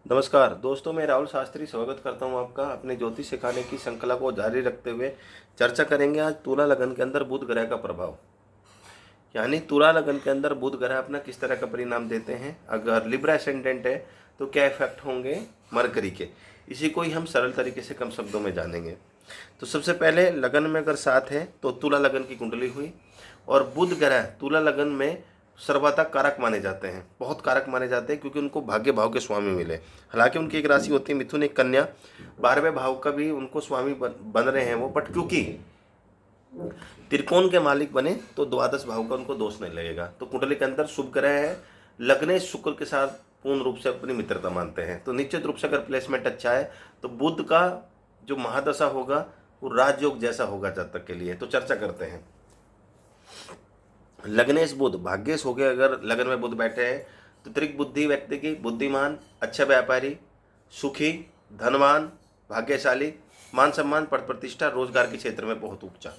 नमस्कार दोस्तों, मैं राहुल शास्त्री स्वागत करता हूं आपका अपने ज्योतिष सिखाने की श्रृंखला को जारी रखते हुए। चर्चा करेंगे आज तुला लगन के अंदर बुध ग्रह का प्रभाव, यानी तुला लगन के अंदर बुध ग्रह अपना किस तरह का परिणाम देते हैं। अगर लिब्रा एसेंडेंट है तो क्या इफेक्ट होंगे मरकरी के, इसी को ही हम सरल तरीके से कम शब्दों में जानेंगे। तो सबसे पहले लगन में अगर साथ है तो तुला लगन की कुंडली हुई, और बुध ग्रह तुला लगन में सर्वथा कारक माने जाते हैं, बहुत कारक माने जाते हैं, क्योंकि उनको भाग्य भाव के स्वामी मिले। हालांकि उनकी एक राशि होती है मिथुन, एक कन्या, 12वें भाव का भी उनको स्वामी बन रहे हैं वो, बट क्योंकि त्रिकोण के मालिक बने तो द्वादश भाव का उनको दोष नहीं लगेगा। तो कुंडली के अंदर शुभ ग्रह है, लग्नेश शुक्र के साथ पूर्ण रूप से अपनी मित्रता मानते हैं। तो निश्चित रूप से अगर प्लेसमेंट अच्छा है तो बुध का जो महादशा होगा वो राजयोग जैसा होगा जातक के लिए। तो चर्चा करते हैं। लग्नेश बुध भाग्येश हो गया, अगर लगन में बुध बैठे हैं तो त्रिक बुद्धि व्यक्ति की, बुद्धिमान, अच्छा व्यापारी, सुखी, धनवान, भाग्यशाली, मान सम्मान, पद प्रतिष्ठा, रोजगार के क्षेत्र में बहुत ऊंचा,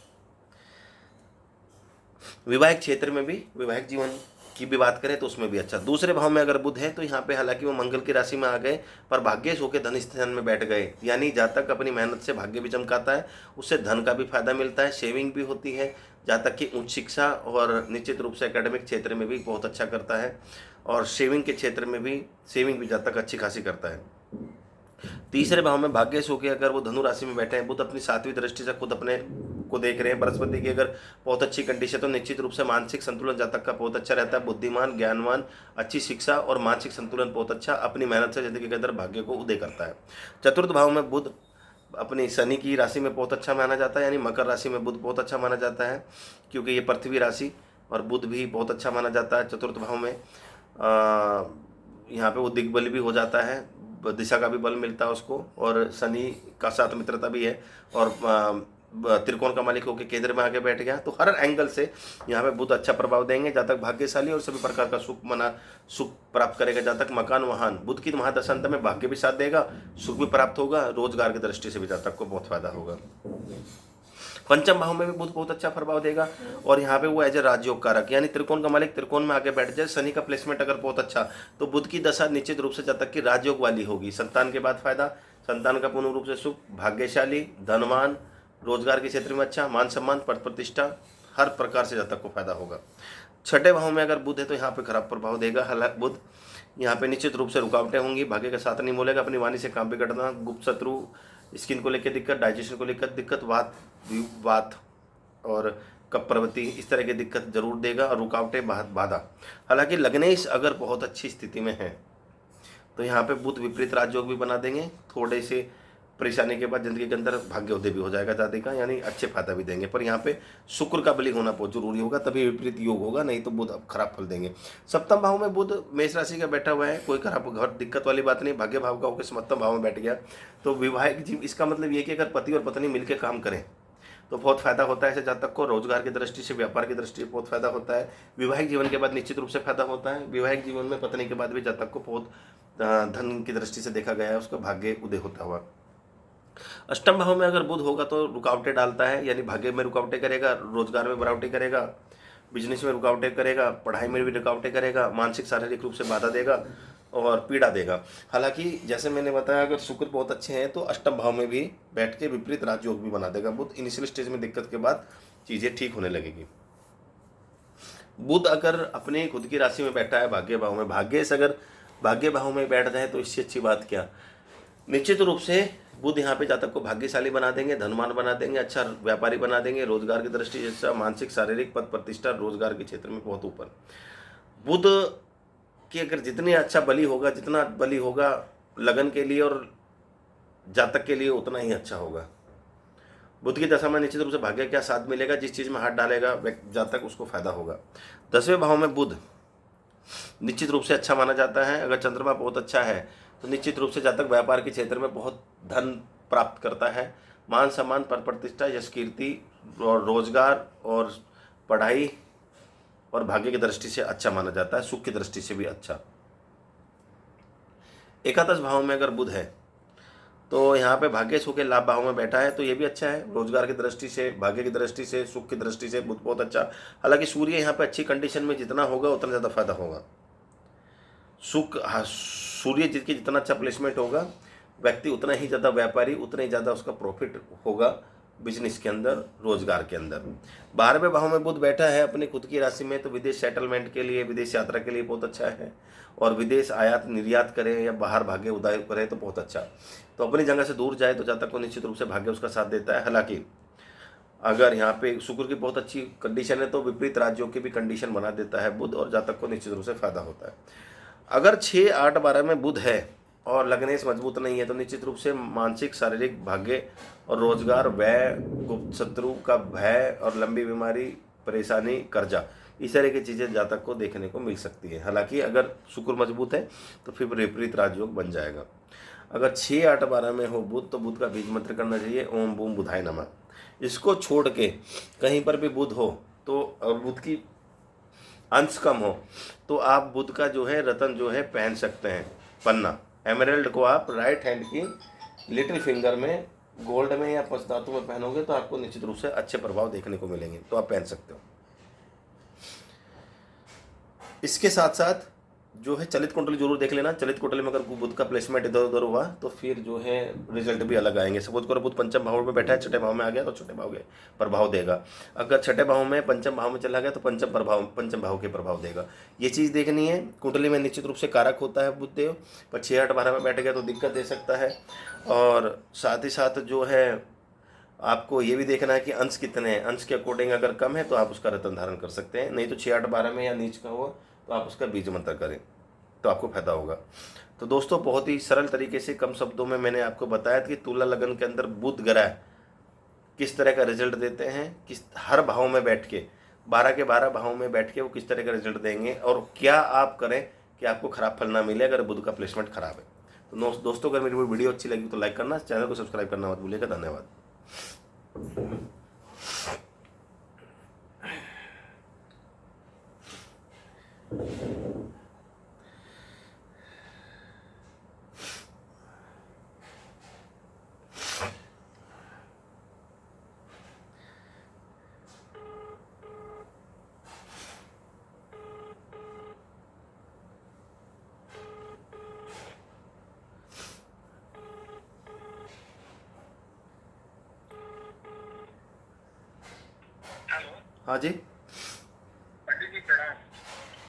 विवाहिक क्षेत्र में भी, विवाहिक जीवन की भी बात करें तो उसमें भी अच्छा। दूसरे भाव में अगर बुध है तो यहाँ पे हालांकि वो मंगल की राशि में आ गए पर भाग्येश होकर धन स्थान में बैठ गए, यानी जातक अपनी मेहनत से भाग्य भी चमकाता है, उससे धन का भी फायदा मिलता है, सेविंग भी होती है, जातक की उच्च शिक्षा और निश्चित रूप से एकेडमिक क्षेत्र में भी बहुत अच्छा करता है, और सेविंग के क्षेत्र में भी सेविंग भी जातक अच्छी खासी करता है। तीसरे भाव में भाग्येश होकर अगर वो धनु राशि में बैठे हैं, बुध अपनी 7वीं दृष्टि से खुद अपने को देख रहे हैं, बृहस्पति की अगर बहुत अच्छी कंडीशन, तो निश्चित रूप से मानसिक संतुलन जातक का बहुत अच्छा रहता है, बुद्धिमान, ज्ञानवान, अच्छी शिक्षा और मानसिक संतुलन बहुत अच्छा, अपनी मेहनत से जिंदगी के अंदर भाग्य को उदय करता है। चतुर्थ भाव में बुध अपनी शनि की राशि में बहुत अच्छा माना जाता है, यानी मकर राशि में बुध बहुत अच्छा माना जाता है, क्योंकि ये पृथ्वी राशि और बुध भी बहुत अच्छा माना जाता है। चतुर्थ भाव में यहाँ पे वो दिग्बल भी हो जाता है, दिशा का भी बल मिलता है उसको, और शनि का साथ मित्रता भी है, और त्रिकोण का मालिक होकर केंद्र में आके बैठ गया। तो हर एंगल से यहाँ पे बुध अच्छा प्रभाव देंगे, जातक भाग्यशाली और सभी प्रकार का सुख प्राप्त करेगा। जातक मकान वाहन, बुध की महादशांत में भाग्य भी साथ देगा, सुख भी प्राप्त होगा, रोजगार की दृष्टि से भी जातक को बहुत फायदा होगा। पंचम भाव में भी बुध बहुत अच्छा प्रभाव देगा, और यहाँ पे वो एज ए राजयोग कारक, यानी त्रिकोण का मालिक त्रिकोण में आके बैठ जाए। शनि का प्लेसमेंट अगर बहुत अच्छा, तो बुध की दशा निश्चित रूप से जातक की राजयोग वाली होगी। संतान के बाद फायदा, संतान का पूर्ण रूप से सुख, भाग्यशाली, धनवान, रोजगार के क्षेत्र में अच्छा, मान सम्मान, पद प्रतिष्ठा, हर प्रकार से जातक को फायदा होगा। छठे भाव में अगर बुध है तो यहाँ पे खराब प्रभाव देगा। हालांकि बुध यहाँ पे निश्चित रूप से रुकावटें होंगी, भाग्य का साथ नहीं मोलेगा, अपनी वाणी से काम बिगड़ना, गुप्त शत्रु, स्किन को लेकर दिक्कत, डाइजेशन को लेकर दिक्कत, वात और कफ इस तरह की दिक्कत जरूर देगा, और रुकावटें बाधा। हालांकि लग्नेश अगर बहुत अच्छी स्थिति में है तो यहाँ पे बुध विपरीत राजयोग भी बना देंगे, थोड़े से परेशानी के बाद जिंदगी के अंदर भाग्योदय भी हो जाएगा जाति का, यानी अच्छे फायदा भी देंगे। पर यहाँ पे शुक्र का बलि होना बहुत जरूरी होगा, तभी विपरीत योग होगा, नहीं तो बुध अब खराब फल देंगे। सप्तम भाव में बुध मेष राशि का बैठा हुआ है, कोई खराब घर दिक्कत वाली बात नहीं, भाग्य भाव का होकर सप्तम भाव में बैठ गया तो विवाहिक जीव, इसका मतलब ये कि अगर पति और पत्नी मिलकर काम करें तो बहुत फायदा होता है ऐसे जातक को, रोजगार की दृष्टि से, व्यापार की दृष्टि से बहुत फायदा होता है। विवाहिक जीवन के बाद निश्चित रूप से फायदा होता है, विवाहिक जीवन में पत्नी के बाद भी जातक को बहुत धन की दृष्टि से देखा गया है, उसका भाग्य उदय होता हुआ। अष्टम भाव में अगर बुध होगा तो रुकावटें डालता है, यानी भाग्य में रुकावटें करेगा, रोजगार में रुकावटें करेगा, बिजनेस में रुकावटें करेगा, पढ़ाई में भी रुकावटें करेगा, मानसिक शारीरिक रूप से बाधा देगा और पीड़ा देगा। हालांकि जैसे मैंने बताया, अगर शुक्र बहुत अच्छे हैं तो अष्टम भाव में भी बैठ के विपरीत राजयोग भी बना देगा बुध। इनिशियल स्टेज में दिक्कत के बाद चीजें ठीक होने लगेगी। बुध अगर अपने खुद की राशि में बैठा है भाग्य भाव में, भाग्येश अगर भाग्य भाव में बैठ जाए तो इससे अच्छी बात क्या। निश्चित रूप से बुध यहाँ पे जातक को भाग्यशाली बना देंगे, धनवान बना देंगे, अच्छा व्यापारी बना देंगे, रोजगार की दृष्टि से अच्छा, मानसिक शारीरिक पद प्रतिष्ठा, रोजगार के क्षेत्र में बहुत ऊपर। बुध की अगर जितनी अच्छा बलि होगा, जितना बलि होगा लगन के लिए और जातक के लिए, उतना ही अच्छा होगा। बुध की दशा में निश्चित रूप से भाग्य क्या साथ मिलेगा, जिस चीज में हाथ डालेगा जातक उसको फायदा होगा। 10वें भाव में बुध निश्चित रूप से अच्छा माना जाता है। अगर चंद्रमा बहुत अच्छा है तो निश्चित रूप से जातक व्यापार के क्षेत्र में बहुत धन प्राप्त करता है, मान सम्मान, पद प्रतिष्ठा, यश कीर्ति और रोजगार और पढ़ाई और भाग्य की दृष्टि से अच्छा माना जाता है, सुख की दृष्टि से भी अच्छा। एकादश भाव में अगर बुध है तो यहाँ पे भाग्य सुख के लाभ भाव में बैठा है, तो ये भी अच्छा है, रोजगार की दृष्टि से, भाग्य की दृष्टि से, सुख की दृष्टि से बुध बहुत अच्छा। हालांकि सूर्य यहाँ पे अच्छी कंडीशन में जितना होगा उतना ज़्यादा फायदा होगा। सुख, हाँ, सूर्य जिसकी जितना अच्छा प्लेसमेंट होगा, व्यक्ति उतना ही ज़्यादा व्यापारी, उतना ही ज़्यादा उसका प्रॉफिट होगा बिजनेस के अंदर, रोजगार के अंदर। 12वें भाव में बुध बैठा है अपनी खुद की राशि में, तो विदेश सेटलमेंट के लिए, विदेश यात्रा के लिए बहुत अच्छा है। और विदेश आयात निर्यात करें या बाहर भागे उदाय करें तो बहुत अच्छा। तो अपनी जगह से दूर जाए तो जातक को निश्चित रूप से भाग्य उसका साथ देता है। हालांकि अगर यहाँ पे शुक्र की बहुत अच्छी कंडीशन है तो विपरीत राज्यों की भी कंडीशन बना देता है बुध, और जातक को निश्चित रूप से फायदा होता है। अगर 6, 8, 12 में बुध है और लग्नेश मजबूत नहीं है तो निश्चित रूप से मानसिक, शारीरिक, भाग्य और रोजगार, व्यय, गुप्त शत्रु का भय और लंबी बीमारी, परेशानी, कर्जा, इस तरह की चीज़ें जातक को देखने को मिल सकती है। हालांकि अगर शुक्र मजबूत है तो फिर विपरीत राजयोग बन जाएगा। अगर 6, 8, 12 में हो बुध तो बुध का बीज मंत्र करना चाहिए, ओम बूम बुधाय नमः। इसको छोड़ के कहीं पर भी बुध हो तो, और बुध की अंश कम हो तो आप बुध का जो है रतन जो है पहन सकते हैं, पन्ना एमराल्ड को आप राइट हैंड की लिटिल फिंगर में गोल्ड में या पंचधातु में पहनोगे तो आपको निश्चित रूप से अच्छे प्रभाव देखने को मिलेंगे, तो आप पहन सकते हो। इसके साथ साथ जो है चलित कुंडली जरूर देख लेना। चलित कुंडली में अगर बुध का प्लेसमेंट इधर उधर हुआ तो फिर जो है रिजल्ट भी अलग आएंगे। सपोज करो बुध पंचम भाव में बैठा है, छठे भाव में आ गया तो छठे भाव के प्रभाव देगा। अगर छठे भाव में पंचम भाव में चला गया तो पंचम भाव के प्रभाव देगा। ये चीज़ देखनी है। कुंडली में निश्चित रूप से कारक होता है बुध देव, पर 6, 8, 12 में बैठ गया तो दिक्कत दे सकता है। और साथ ही साथ जो है आपको ये भी देखना है कि अंश कितने हैं। अंश के अकॉर्डिंग अगर कम है तो आप उसका रतन धारण कर सकते हैं, नहीं तो 6, 8, 12 में या नीच का हो तो आप उसका बीज मंत्र करें तो आपको फायदा होगा। तो दोस्तों बहुत ही सरल तरीके से कम शब्दों में मैंने आपको बताया कि तुला लगन के अंदर बुध ग्रह किस तरह का रिजल्ट देते हैं, किस हर भाव में बैठ के 12 के 12 भाव में बैठ के वो किस तरह का रिजल्ट देंगे, और क्या आप करें कि आपको खराब फल ना मिले अगर बुध का प्लेसमेंट खराब है। तो दोस्तों अगर मेरी वीडियो अच्छी लगी तो लाइक करना, चैनल को सब्सक्राइब करना मत भूलिएगा। धन्यवाद। हाँ जी।